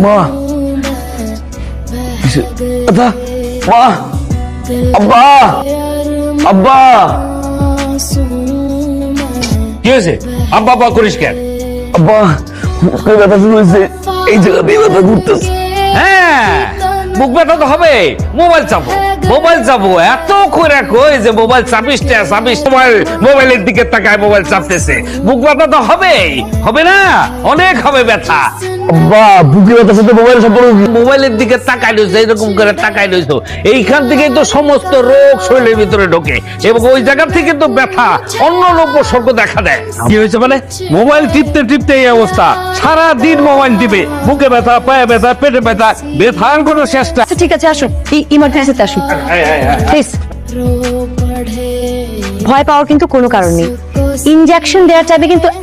মা আব্বা মা আব্বা আব্বা কি হয়েছে? আব্বা আব্বা করিস কেন? আব্বা বুকের ব্যথা শুরু হয়েছে, এই জায়গাতেই ব্যথা ঘুরতেছে। হ্যাঁ, বুক ব্যথা তো হবে। মোবাইল চাপো এত করে কই যে মোবাইল চাপিস মোবাইলের দিকে তাকায় মোবাইল চাপতেছে, বুক ব্যথা তো হবেই, হবে না? অনেক হবে ব্যথা। আব্বা বুকের ব্যথার সাথে মোবাইল সম্পর্ক কি? মোবাইলের দিকে তাকাই রয়েছে, এইরকম করে তাকাই রয়েছে, এইখান থেকেই তো সমস্ত রোগ শরীরের ভিতরে ঢোকে এবং ওই জায়গা থেকে তো ব্যথা অন্য উপসর্গ দেখা দেয়। কি হয়েছে মানে? মোবাইল টিপতে টিপতে এই অবস্থা, সারা দিন মোবাইল টিপে, বুকে ব্যথা, পায়ে ব্যথা, পেটে ব্যথা, ব্যথার কোনো শেষটা। আচ্ছা ঠিক আছে, আসুন ইমার্জেন্সিতে আসুন প্লিজ। ভয় পাওয়ার কিন্তু কোনো কারণ নেই। ইনজেকশন দেওয়ার চাইবে কিন্তু